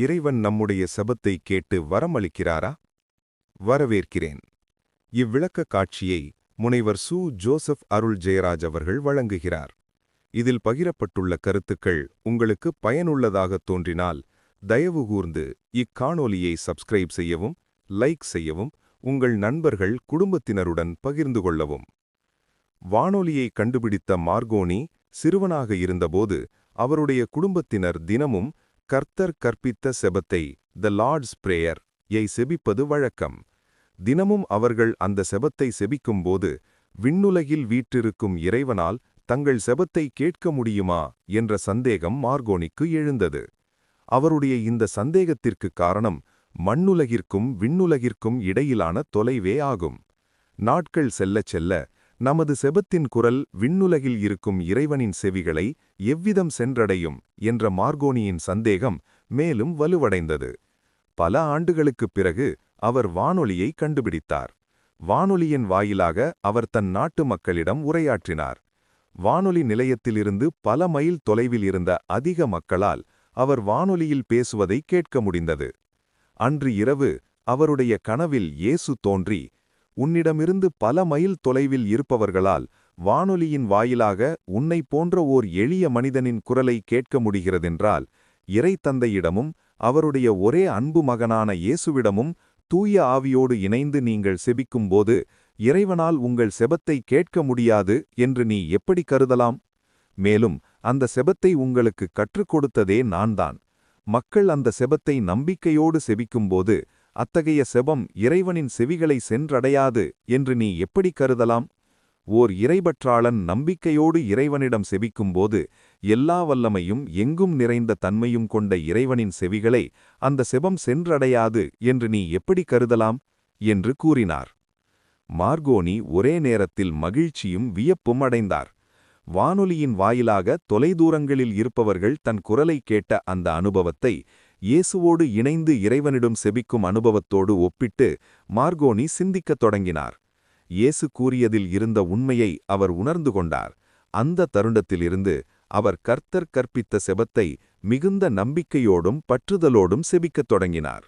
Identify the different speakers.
Speaker 1: இறைவன் நம்முடைய செபத்தை கேட்டு வரமளிக்கிறாரா? வரவேற்கிறேன். இவ்விளக்க காட்சியை முனைவர் சு. ஜோசப் அருள் ஜெயராஜ் அவர்கள் வழங்குகிறார். இதில் பகிரப்பட்டுள்ள கருத்துக்கள் உங்களுக்கு பயனுள்ளதாக தோன்றினால் தயவு கூர்ந்து இக்காணொலியை சப்ஸ்கிரைப் செய்யவும், லைக் செய்யவும், உங்கள் நண்பர்கள் குடும்பத்தினருடன் பகிர்ந்து கொள்ளவும். வானொலியை கண்டுபிடித்த மார்கோனி சிறுவனாக இருந்தபோது அவருடைய குடும்பத்தினர் தினமும் கர்த்தர் கற்பித்த செபத்தை, த லார்ட்ஸ் பிரேயர் யை செபிப்பது வழக்கம். தினமும் அவர்கள் அந்த செபத்தை செபிக்கும்போது விண்ணுலகில் வீற்றிருக்கும் இறைவனால் தங்கள் செபத்தை கேட்க முடியுமா என்ற சந்தேகம் மார்கோனிக்கு எழுந்தது. அவருடைய இந்த சந்தேகத்திற்கு காரணம் மண்ணுலகிற்கும் விண்ணுலகிற்கும் இடையிலான தொலைவே ஆகும். நாட்கள் செல்லச் செல்ல நமது செபத்தின் குரல் விண்ணுலகில் இருக்கும் இறைவனின் செவிகளை எவ்விதம் சென்றடையும் என்ற மார்கோனியின் சந்தேகம் மேலும் வலுவடைந்தது. பல ஆண்டுகளுக்குப் பிறகு அவர் வானொலியை கண்டுபிடித்தார். வானொலியின் வாயிலாக அவர் தன் நாட்டு மக்களிடம் உரையாற்றினார். வானொலி நிலையத்திலிருந்து பல மைல் தொலைவில் இருந்த அதிக மக்களால் அவர் வானொலியில் பேசுவதை கேட்க முடிந்தது. அன்று இரவு அவருடைய கனவில் இயேசு தோன்றி, உன்னிடமிருந்து பல மைல் தொலைவில் இருப்பவர்களால் வானொலியின் வாயிலாக உன்னை போன்ற ஓர் எளிய மனிதனின் குரலை கேட்க முடிகிறதென்றால், இறை தந்தையிடமும் அவருடைய ஒரே அன்பு மகனான இயேசுவிடமும் தூய ஆவியோடு இணைந்து நீங்கள் செபிக்கும்போது இறைவனால் உங்கள் செபத்தை கேட்க முடியாது என்று நீ எப்படி கருதலாம்? மேலும் அந்த செபத்தை உங்களுக்கு கற்றுக் கொடுத்ததே நான்தான். மக்கள் அந்த செபத்தை நம்பிக்கையோடு செபிக்கும்போது அத்தகைய செபம் இறைவனின் செவிகளை சென்றடையாது என்று நீ எப்படி கருதலாம்? ஓர் இறைபற்றாளன் நம்பிக்கையோடு இறைவனிடம் செபிக்கும்போது எல்லா வல்லமையும் எங்கும் நிறைந்த தன்மையும் கொண்ட இறைவனின் செவிகளை அந்த செபம் சென்றடையாது என்று நீ எப்படி கருதலாம் என்று கூறினார். மார்கோனி ஒரே நேரத்தில் மகிழ்ச்சியும் வியப்பும் அடைந்தார். வானொலியின் வாயிலாக தொலைதூரங்களில் இருப்பவர்கள் தன் குரலை கேட்ட அந்த அனுபவத்தை இயேசுவோடு இணைந்து இறைவனிடம் செபிக்கும் அனுபவத்தோடு ஒப்பிட்டு மார்கோனி சிந்திக்கத் தொடங்கினார். இயேசு கூறியதில் இருந்த உண்மையை அவர் உணர்ந்து கொண்டார். அந்த தருணத்திலிருந்து அவர் கர்த்தர் கற்பித்த செபத்தை மிகுந்த நம்பிக்கையோடும் பற்றுதலோடும் செபிக்கத் தொடங்கினார்.